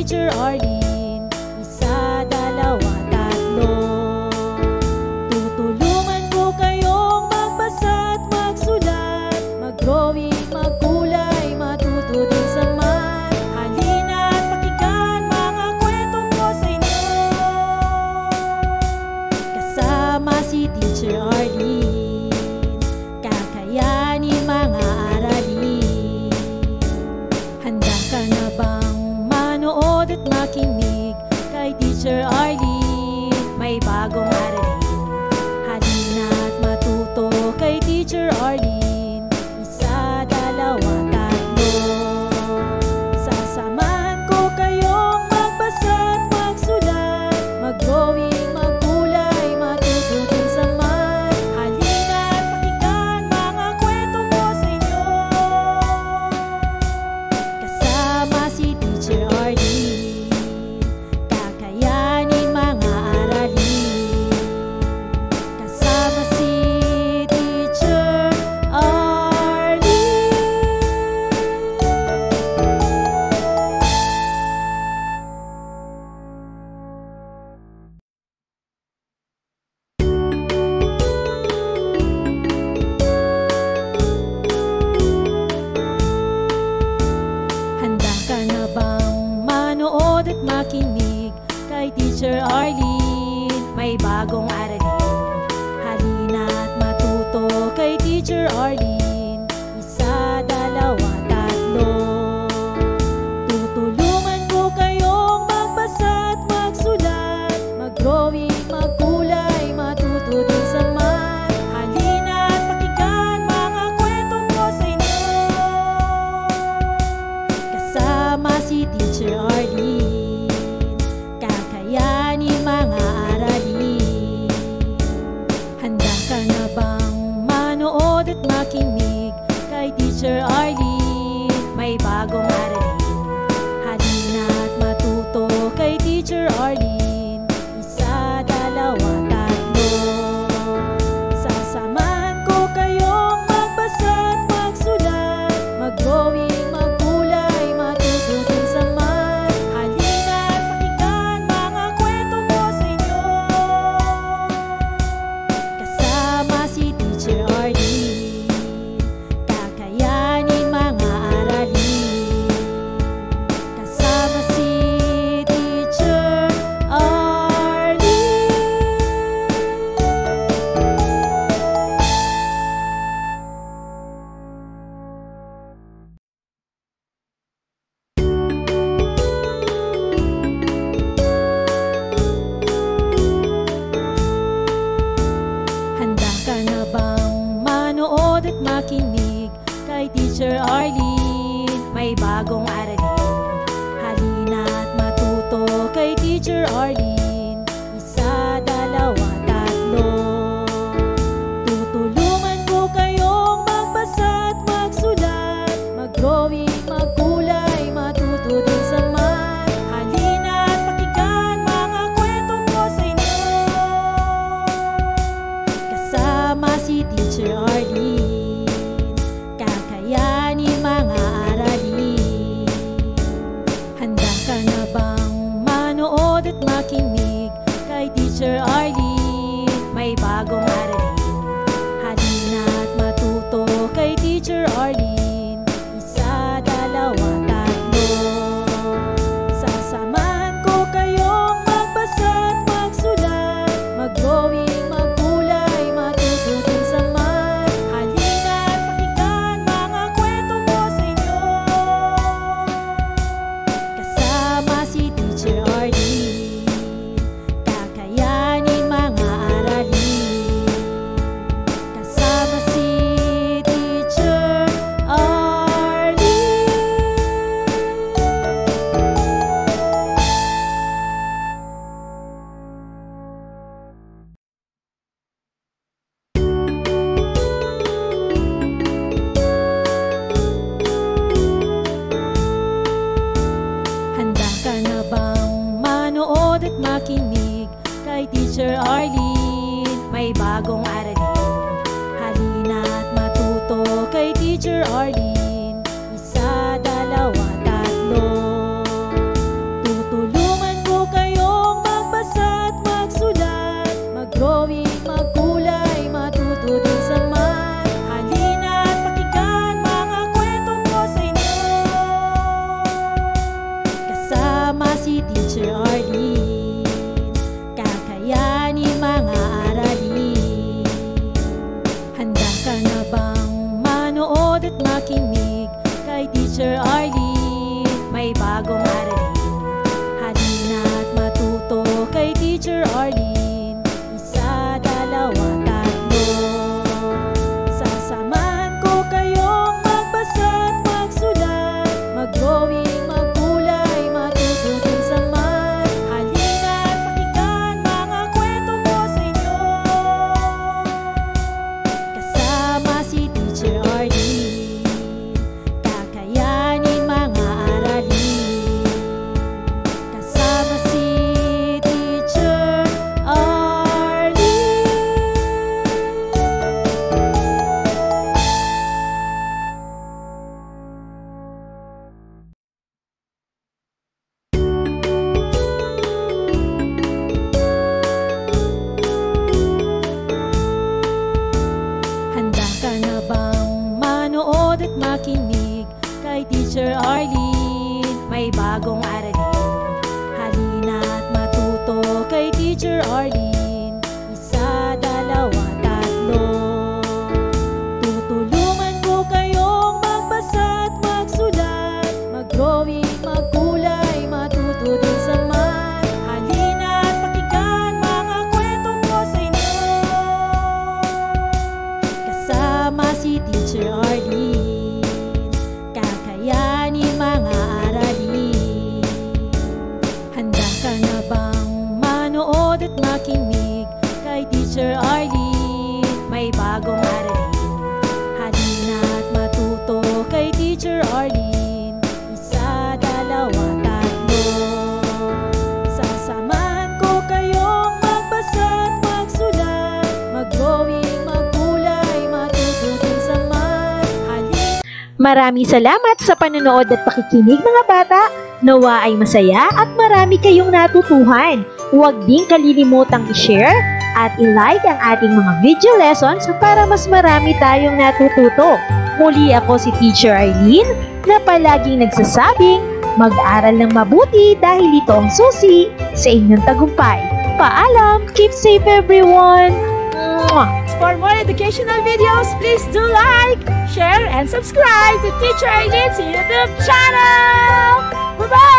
Teacher Arlene. Isa, dalawa, tatlo. Tutulungan ko kayong magbasa at magsulat, mag-drawing, magkulay, matuto din sa math. Halina at pakinggan mga kwento ko sa inyo. Kasama si Teacher Arlene, kakayanin mga aralin. Handa ka na bang manood at makinig kay Teacher Arlene? May bagong aralin. Halina at matuto kay Teacher Arlene. Isa, dalawa, tatlo. Sasamahan ko kayong magbasa at magsulat, mag-drawing, magkulay, matuto din sa math. Halina at pakinggan mga kwento ko sa inyo. Kasama si Teacher Arlene, kakayanin mga aralin. Kasama si Teacher Arlene. Handa ka na bang manood at makinig kay Teacher Arlene? May bagong aralin. Halina at matuto kay Teacher Arlene. Isa, dalawa, tatlo. Tutulungan ko kayong magbasa at magsulat, mag-drawing, magkulay, matuto din sa math. Halina at pakinggan mga kwento ko sa inyo. Kasama si Teacher Arlene, kakayanin mga aralin. Handa ka na bang manood at makinig kay Teacher Arlene? May bagong aralin. Halina at matuto kay Teacher Arlene. Isa, dalawa, tatlo. Sasamahan ko kayong magbasa at magsulat, mag-drawing, magkulay, matuto din sa math. Halina at pakinggan mga kwento ko sa inyo. Kasama si Teacher Arlene, kakayanin mga aralin. Kasama si Teacher Arlene. Handa ka na bang manood at makinig kay Teacher Arlene? May bagong aralin. Halina at matuto kay Teacher Arlene. Isa, dalawa, tatlo. Tutulungan ko kayong magbasa at magsulat, mag-drawing, magkulay, matuto din sa math. Halina at pakinggan mga kwento ko sa inyo. Kasama si Teacher Arlene, kakayanin mga aralin. Handa ka na bang manood at makinig kay Teacher Arlene? May bagong aralin. Halina at matuto kay Teacher Arlene. Isa, dalawa, tatlo. Sasamahan ko kayong magbasa at magsulat, mag-drawing, magkulay, matuto din sa math. Halina at pakinggan mga kwento ko sa inyo. Kasama si Teacher Arlene, kakayanin mga aralin. Kasama si Teacher Arlene. Handa ka na bang manood at makinig kay Teacher Arlene? May bagong aralin. Halina at matuto kay Teacher Arlene. Isa, dalawa, tatlo. manood at makinig kay Teacher Arlene. May bagong aralin, halina't matuto kay Teacher Arlene. Isa, dalawa, tatlo. Sasamahan ko kayong magbasa at magsulat, mag-drawing, magkulay, matuto din sa math. Halina't pakinggan mga kwento ko sa inyo, kasama si Teacher Arlene. Kakayanin mga aralin, kasama si Teacher Arlene. Handa ka na bang manood at makinig kay Teacher Arlene? May bagong aralin, halina't matuto kay Teacher Arlene. Isa, dalawa, tatlo. Tutulungan ko kayong magbasa at magsulat, mag-drawing, magkulay, matuto din sa math. Halina't pakinggan mga kwento ko sa inyo, kasama si Teacher Arlene. Kakayanin mga aralin. Handa ka na bang manood at makinig kay Teacher Arlene? May bagong aralin, halina't matuto kay Teacher Arlene. Isa, dalawa, tatlo. Sasamahan ko kayong magbasa at magsulat, mag-drawing, magkulay, matuto din sa math. Maraming salamat sa panonood at pakikinig mga bata. Nawa ay masaya at marami kayong natutuhan. Huwag din kalilimutang i-share at i-like ang ating mga video lessons para mas marami tayong natututo. Muli ako si Teacher Arlene na palaging nagsasabing mag-aral ng mabuti dahil ito ang susi sa inyong tagumpay. Paalam! Keep safe everyone! Mwah! For more educational videos, please do like, share, and subscribe to Teacher Arlene's YouTube channel! Bye-bye!